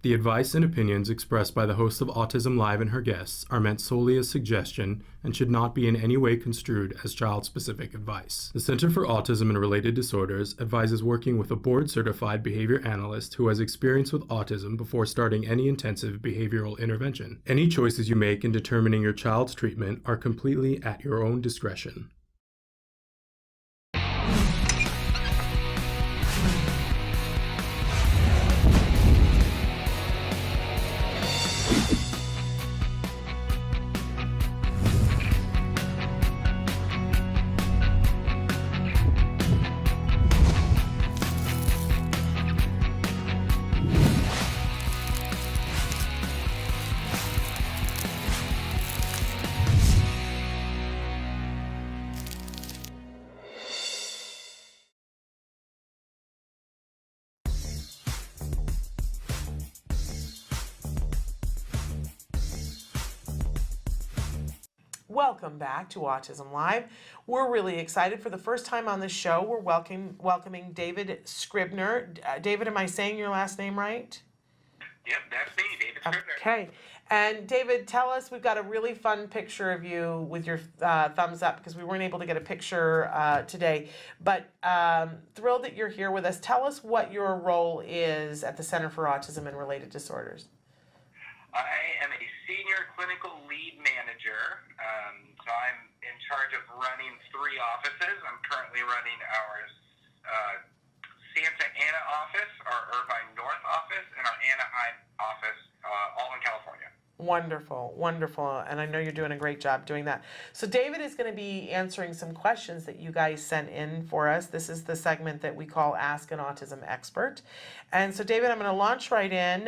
The advice and opinions expressed by the host of Autism Live and her guests are meant solely as suggestion and should not be in any way construed as child-specific advice. The Center for Autism and Related Disorders advises working with a board-certified behavior analyst who has experience with autism before starting any intensive behavioral intervention. Any choices you make in determining your child's treatment are completely at your own discretion. Welcome back to Autism Live. We're really excited. For the first time on the show, we're welcoming David Scribner. David, am I saying your last name right? Yep, that's me, David Scribner. Okay. And David, tell us, we've got a really fun picture of you with your thumbs up because we weren't able to get a picture today. But thrilled that you're here with us. Tell us what your role is at the Center for Autism and Related Disorders. I am a senior clinical lead manager, so I'm in charge of running 3 offices. I'm currently running our Santa Ana office, our Irvine North office, and our Anaheim office, all in California. Wonderful, wonderful, and I know you're doing a great job doing that. So David is going to be answering some questions that you guys sent in for us. This is the segment that we call Ask an Autism Expert. And so David, I'm going to launch right in.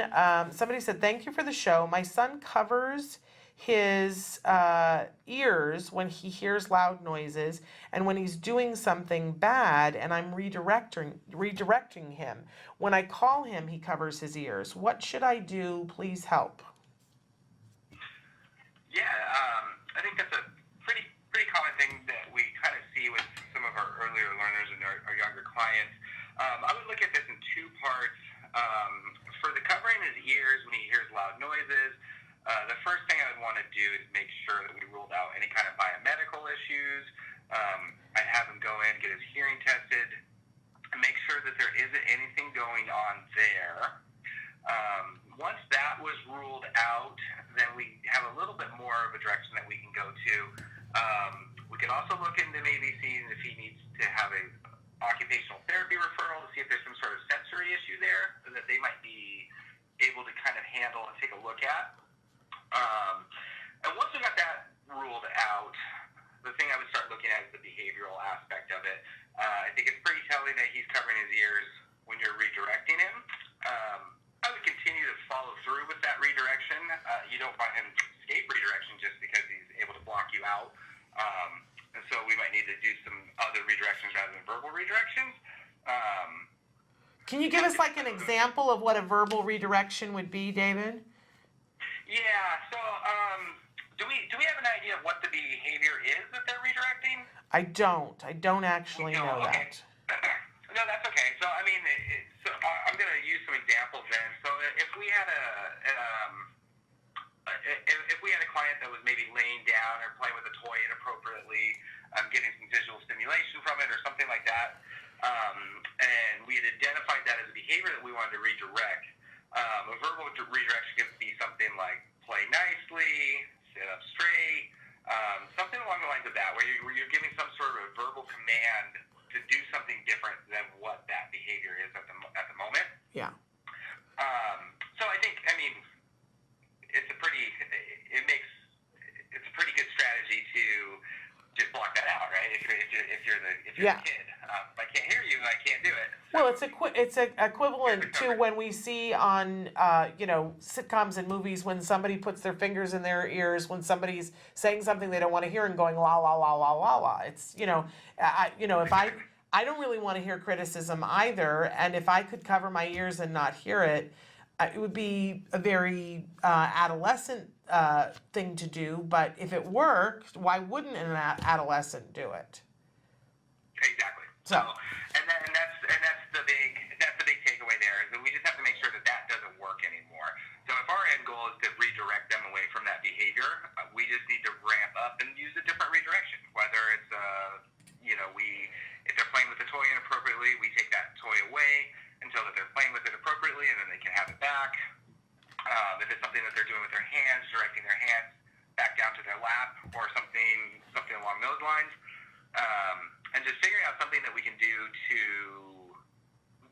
Somebody said, thank you for the show. My son covers his ears when he hears loud noises and when he's doing something bad, and I'm redirecting him. When I call him, he covers his ears. What should I do? Please help. Yeah, I think that's a pretty common thing that we kind of see with some of our earlier learners and our younger clients. I would look at this in 2 parts. For the covering his ears when he hears loud noises, the first thing I would want to do is make sure that we ruled out any kind of biomedical issues. I'd have him go in, get his hearing tested, and make sure that there isn't anything going on there. Once that was ruled out, then we have a little bit more of a direction that we can go to. We could also look into maybe seeing if he needs to have a occupational therapy referral to see if there's some sort of sensory issue there that they might be able to kind of handle and take a look at. And once we got that ruled out, the thing I would start looking at is the behavioral aspect of it. I think it's pretty telling that he's covering his ears when you're redirecting him. I would continue to follow through with that redirection. You don't want him to escape redirection just because he's able to block you out. And so we might need to do some other redirections rather than verbal redirections. Can you give us like an example of what a verbal redirection would be, David? Yeah, so do we have an idea of what the behavior is that they're redirecting? I don't actually know okay. that. No, that's okay. So, I mean, I'm going to use some examples then. So, if we had a client that was maybe laying down or playing with a toy inappropriately, getting some visual stimulation from it or something like that, and we had identified that as a behavior that we wanted to redirect, a verbal redirection could be something like play nicely, sit up straight, something along the lines of that, where you're giving some sort of a verbal command to do something different than what that behavior is at the moment. Yeah. So I think, it's a pretty good strategy to just block that out, right? If you're the kid, I can't hear you, I can't do it. So, well, it's equivalent to when we see on sitcoms and movies when somebody puts their fingers in their ears when somebody's saying something they don't want to hear and going la la la la la la. It's if I don't really want to hear criticism either, and if I could cover my ears and not hear it, it would be a very adolescent thing to do. But if it worked, why wouldn't an adolescent do it? Exactly. So, and that's the big takeaway there is that we just have to make sure that doesn't work anymore. if it's something that they're doing with their hands, directing their hands back down to their lap, or something along those lines. And just figuring out something that we can do to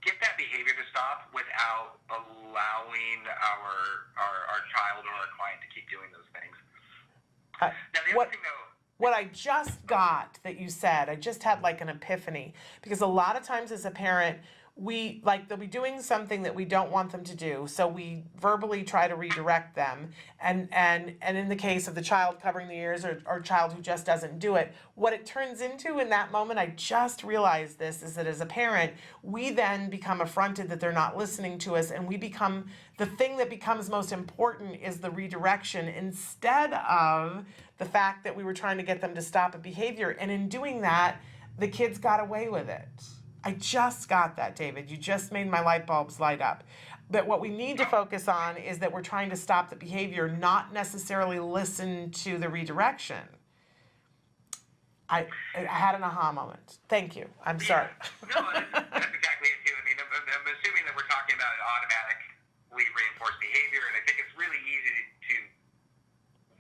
get that behavior to stop without allowing our child or our client to keep doing those things. Now, the other thing, though, what I just got that you said, I just had like an epiphany, because a lot of times as a parent, they'll be doing something that we don't want them to do, so we verbally try to redirect them, and in the case of the child covering the ears, or child who just doesn't do it, what it turns into in that moment, I just realized this, is that as a parent, we then become affronted that they're not listening to us, and the thing that becomes most important is the redirection, instead of the fact that we were trying to get them to stop a behavior, and in doing that, the kids got away with it. I just got that, David. You just made my light bulbs light up. But what we need to focus on is that we're trying to stop the behavior, not necessarily listen to the redirection. I had an aha moment. Thank you. I'm sorry. No, that's exactly it, too. I mean, I'm assuming that we're talking about automatically reinforced behavior, and I think it's really easy to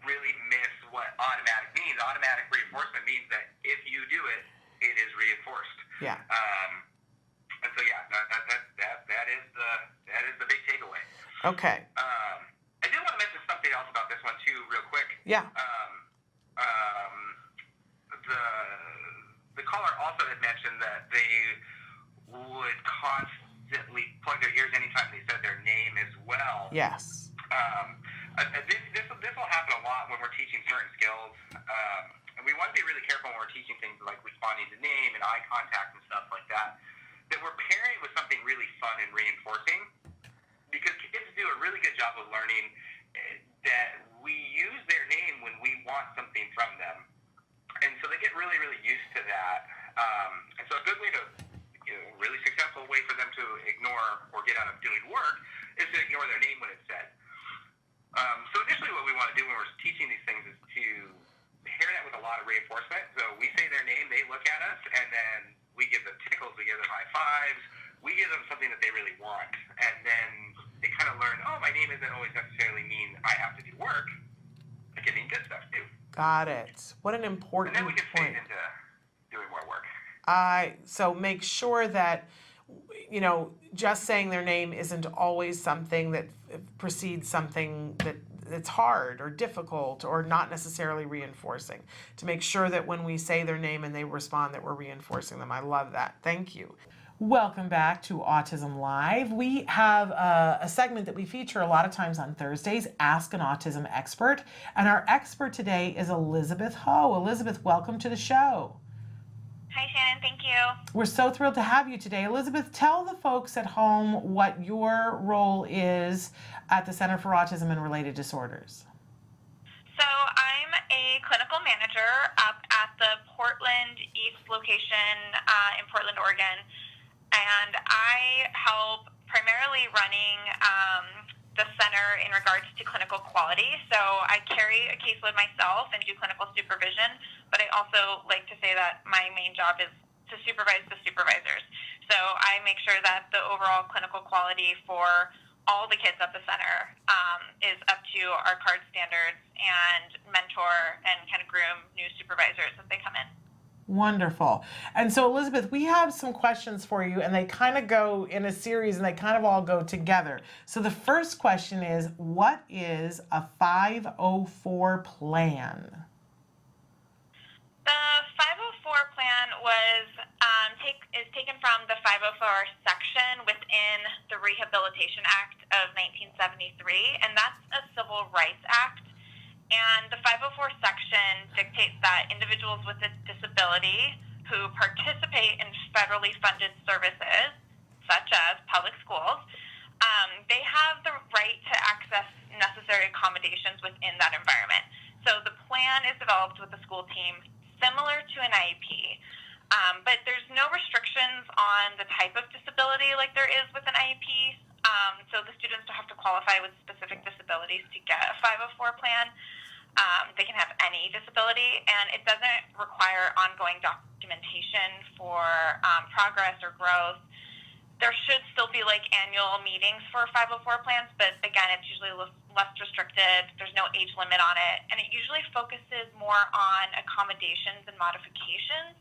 really miss what automatic means. Automatic reinforcement means that if you do it, it is reinforced. Yeah. And so that is the big takeaway. Okay. I did want to mention something else about this one too, real quick. Yeah. The caller also had mentioned that they would constantly plug their ears anytime they said their name as well. Yes. This will happen a lot when we're teaching certain skills. And we want to be really careful when we're teaching things like responding to name and eye contact and stuff like that, that we're pairing it with something really fun and reinforcing, because kids do a really good job of learning that we use their name when we want something from them. And so they get really, really used to that. And so a good way to, really successful way for them to ignore or get out of doing work is to ignore their name when it's said. So initially what we want to do when we're teaching these things is to pair that with a lot of reinforcement. So we say their name, they look at us, and then we give them tickles, we give them high fives, we give them something that they really want. And then they kind of learn, oh, my name isn't always necessarily mean I have to do work. I can mean good stuff too. Got it. What an important And then we can point. phase into doing more work. So make sure that, just saying their name isn't always something that precedes something that's hard or difficult or not necessarily reinforcing. To make sure that when we say their name and they respond, that we're reinforcing them. I love that. Thank you. Welcome back to Autism Live. We have a segment that we feature a lot of times on Thursdays, Ask an Autism Expert. And our expert today is Elizabeth Ho. Elizabeth, welcome to the show. Hi, Shannon. Thank you. We're so thrilled to have you today. Elizabeth, tell the folks at home what your role is at the Center for Autism and Related Disorders. So I'm a clinical manager up at the Portland East location in Portland, Oregon. And I help primarily running the center in regards to clinical quality. So I carry a caseload myself and do clinical supervision, but I also like to say that my main job is to supervise the supervisors. So I make sure that the overall clinical quality for all the kids at the center is up to our CARD standards, and mentor and kind of groom new supervisors as they come in. Wonderful. And so, Elizabeth, we have some questions for you, and they kind of go in a series, and they kind of all go together. So the first question is, what is a 504 plan? The 504 plan is taken from the 504 section within the Rehabilitation Act of 1973, and that's a civil rights act. And the 504 section dictates that individuals with a disability who participate in federally funded services, such as public schools, they have the right to access necessary accommodations within that environment. So the plan is developed with the school team similar to an IEP, but there's no restrictions on the type of disability like there is with an IEP. So the students don't have to qualify with specific disabilities to get a 504 plan. They can have any disability, and it doesn't require ongoing documentation for progress or growth. there should still be like annual meetings for 504 plans, but again, it's usually less restricted. There's no age limit on it, and it usually focuses more on accommodations and modifications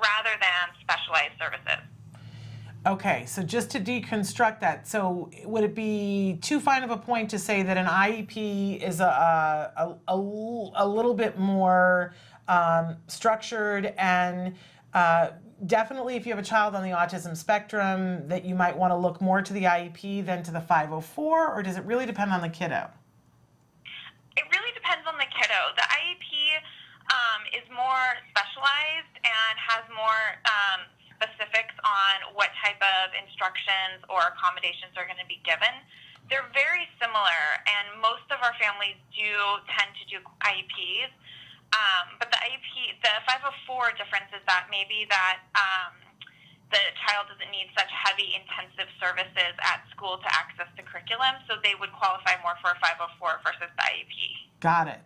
rather than specialized services. Okay, so just to deconstruct that, so would it be too fine of a point to say that an IEP is a little bit more structured and definitely if you have a child on the autism spectrum that you might want to look more to the IEP than to the 504, or does it really depend on the kiddo? It really depends on the kiddo. The IEP is more specialized and has more specifics on what type of instructions or accommodations are going to be given. They're very similar, and most of our families do tend to do IEPs. But the IEP, the 504 difference is that maybe that the child doesn't need such heavy, intensive services at school to access the curriculum, so they would qualify more for a 504 versus the IEP. Got it.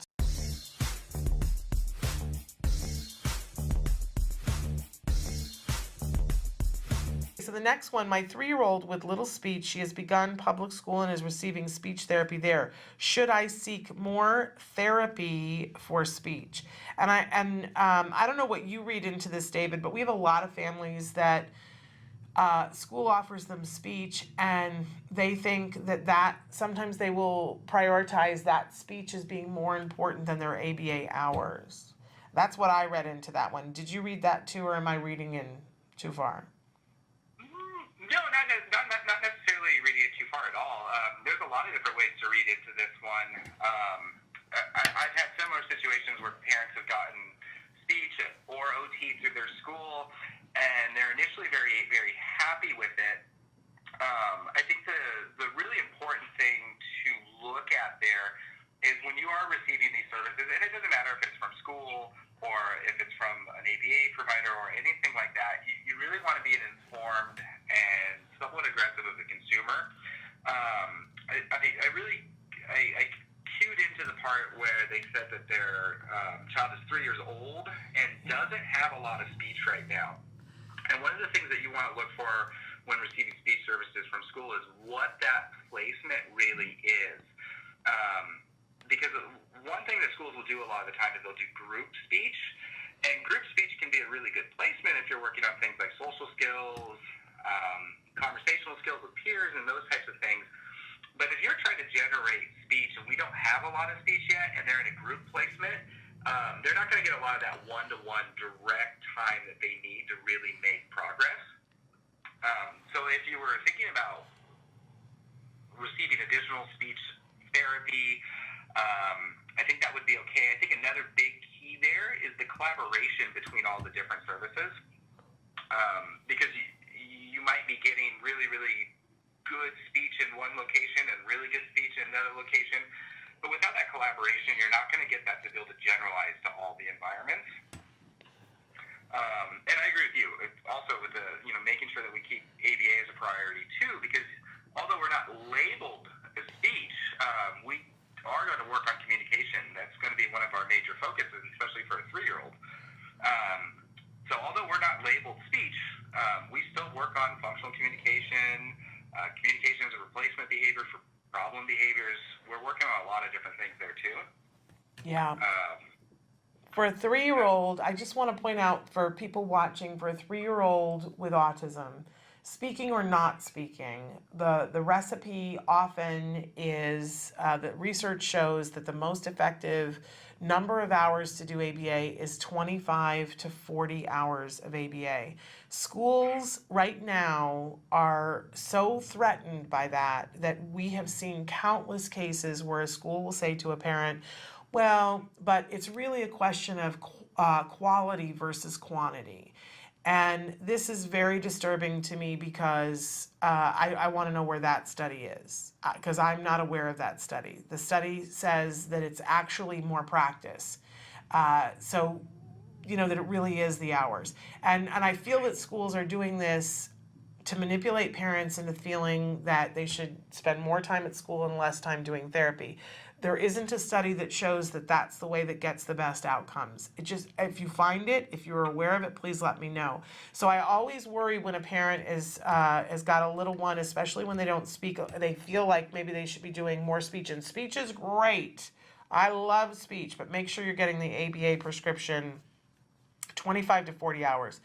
So the next one, my 3-year-old with little speech, she has begun public school and is receiving speech therapy there. Should I seek more therapy for speech? And I don't know what you read into this, David, but we have a lot of families that school offers them speech, and they think that sometimes they will prioritize that speech as being more important than their ABA hours. That's what I read into that one. Did you read that too, or am I reading in too far? No, not necessarily reading it too far at all. There's a lot of different ways to read into this one. I've had similar situations where parents have gotten speech or OT through their school, and they're initially very, very happy with it. I think the really important thing to look at there is when you are receiving these services, and it doesn't matter if it's from school or if it's from an ABA provider or anything like that, you really want to be an informed and somewhat aggressive of the consumer. I cued into the part where they said that their child is 3 years old and doesn't have a lot of speech right now. And one of the things that you want to look for when receiving speech services from school is what that placement really is. Because one thing that schools will do a lot of the time is they'll do group speech. And group speech can be a really good placement if you're working on things like social skills, conversational skills with peers, and those types of things. But if you're trying to generate speech and we don't have a lot of speech yet and they're in a group placement, they're not going to get a lot of that one-to-one direct time that they need to really make progress. So if you were thinking about receiving additional speech therapy, I think that would be okay. I think another big key there is the collaboration between all the different services, because you might be getting really, really good speech in one location and really good speech in another location, but without that collaboration, you're not going to get that to be able to generalize to all the environments. And I agree with you. It's also with the making sure that we keep ABA as a priority too, because although we're not labeled as speech, we are going to work on communication. That's going to be one of our major focuses, especially for a 3-year-old. So although we're not labeled speech, we still work on functional communication, communication as a replacement behavior for problem behaviors. We're working on a lot of different things there too. Yeah. For a 3-year-old, I just want to point out for people watching, for a 3-year-old with autism, speaking or not speaking, the recipe often is, the research shows that the most effective number of hours to do ABA is 25 to 40 hours of ABA. Schools right now are so threatened by that we have seen countless cases where a school will say to a parent, well, but it's really a question of quality versus quantity. And this is very disturbing to me because I want to know where that study is, because I'm not aware of that study. The study says that it's actually more practice. So, that it really is the hours. And I feel that schools are doing this to manipulate parents into feeling that they should spend more time at school and less time doing therapy. There isn't a study that shows that that's the way that gets the best outcomes. It just, if you find it, if you're aware of it, please let me know. So I always worry when a parent has got a little one, especially when they don't speak, they feel like maybe they should be doing more speech, and speech is great. I love speech, but make sure you're getting the ABA prescription 25 to 40 hours.